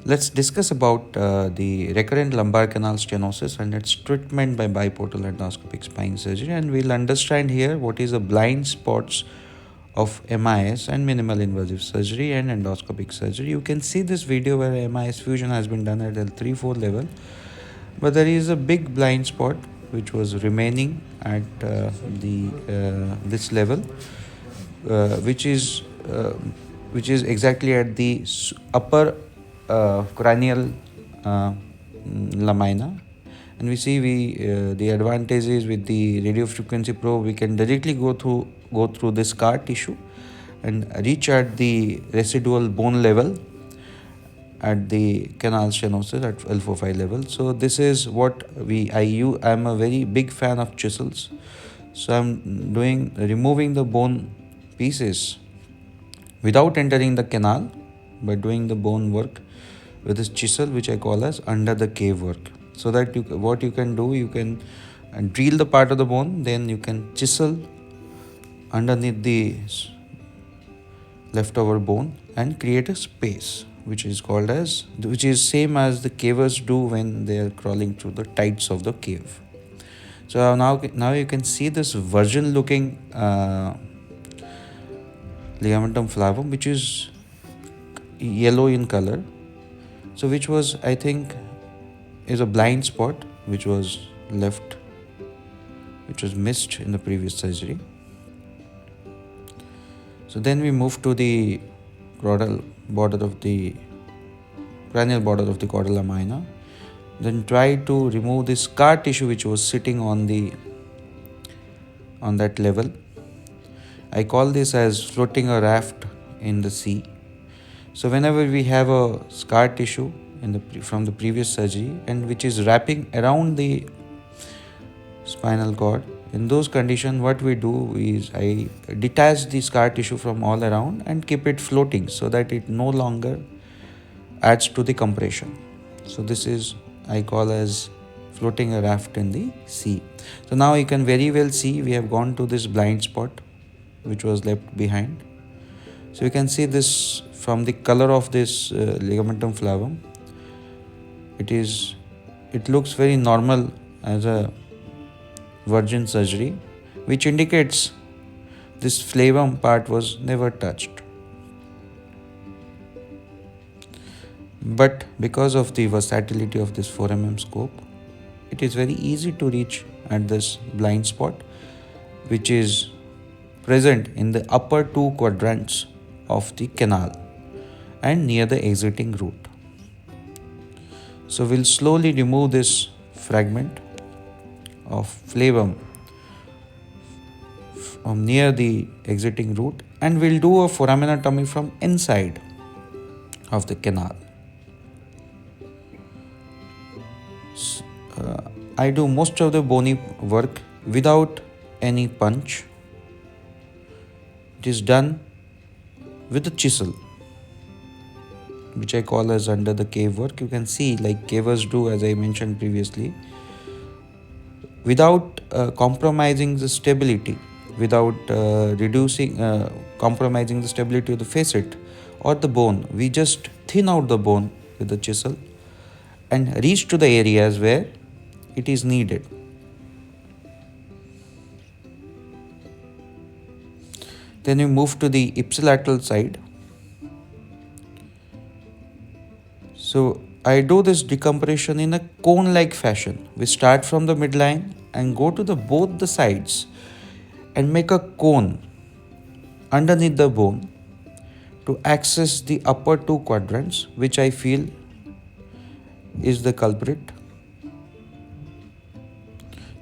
Let's discuss about the recurrent lumbar canal stenosis and its treatment by biportal endoscopic spine surgery, and we'll understand here what is the blind spots of MIS and minimal invasive surgery and endoscopic surgery. You can see this video where MIS fusion has been done at L3-4 level, but there is a big blind spot which was remaining at the this level, uh, which is uh, which is exactly at the upper cranial lamina. And we see the advantage is with the radio frequency probe we can directly go through the scar tissue and reach at the residual bone level at the canal stenosis at L45 level. So this is what I'm a very big fan of chisels. So I'm doing removing the bone pieces without entering the canal, by doing the bone work with this chisel, which I call as under the cave work. So that what you can do, you can drill the part of the bone, then you can chisel underneath the leftover bone and create a space, which is same as the cavers do when they are crawling through the tights of the cave. So now you can see this virgin looking ligamentum flavum, which is yellow in color, so which was, I think, is a blind spot which was missed in the previous surgery. So then we move to the cranial border of the caudal minor. Then try to remove the scar tissue which was sitting on that level. I call this as floating a raft in the sea. So whenever we have a scar tissue from the previous surgery and which is wrapping around the spinal cord, in those conditions what we do is I detach the scar tissue from all around and keep it floating so that it no longer adds to the compression. So this is I call as floating a raft in the sea. So now you can very well see we have gone to this blind spot which was left behind. So you can see this from the color of this ligamentum flavum. It looks very normal as a virgin surgery, which indicates this flavum part was never touched. But because of the versatility of this 4 mm scope, it is very easy to reach at this blind spot, which is present in the upper two quadrants of the canal and near the exiting root. So we'll slowly remove this fragment of flavum from near the exiting root, and we'll do a foraminotomy from inside of the canal. I do most of the bony work without any punch. It is done with a chisel, which I call as under the cave work. You can see like cavers do, as I mentioned previously, without compromising the stability, without compromising the stability of the facet or the bone. We just thin out the bone with the chisel and reach to the areas where it is needed. Then we move to the ipsilateral side. So I do this decompression in a cone-like fashion. We start from the midline and go to both the sides and make a cone underneath the bone to access the upper two quadrants, which I feel is the culprit.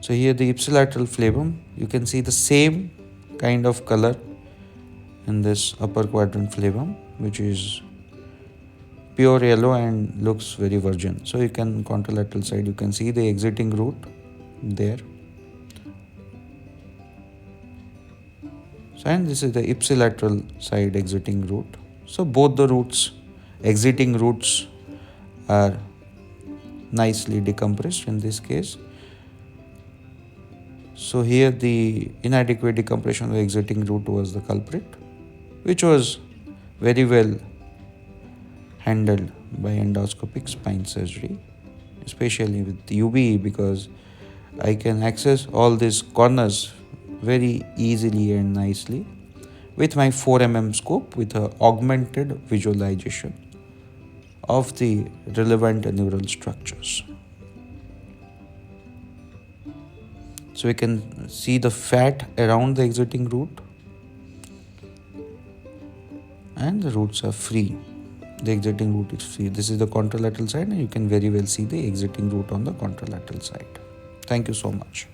So here the ipsilateral flavum, you can see the same kind of color in this upper quadrant flavum, which is pure yellow and looks very virgin. So you can contralateral side, you can see the exiting root there. So, and this is the ipsilateral side exiting root. So both the exiting roots are nicely decompressed in this case. So here the inadequate decompression of the exiting root was the culprit, which was very well handled by endoscopic spine surgery, especially with UBE, because I can access all these corners very easily and nicely with my 4 scope with a augmented visualization of the relevant neural structures. So we can see the fat around the exiting root, and the roots are free. The exiting root is free. This is the contralateral side, and you can very well see the exiting root on the contralateral side. Thank you so much.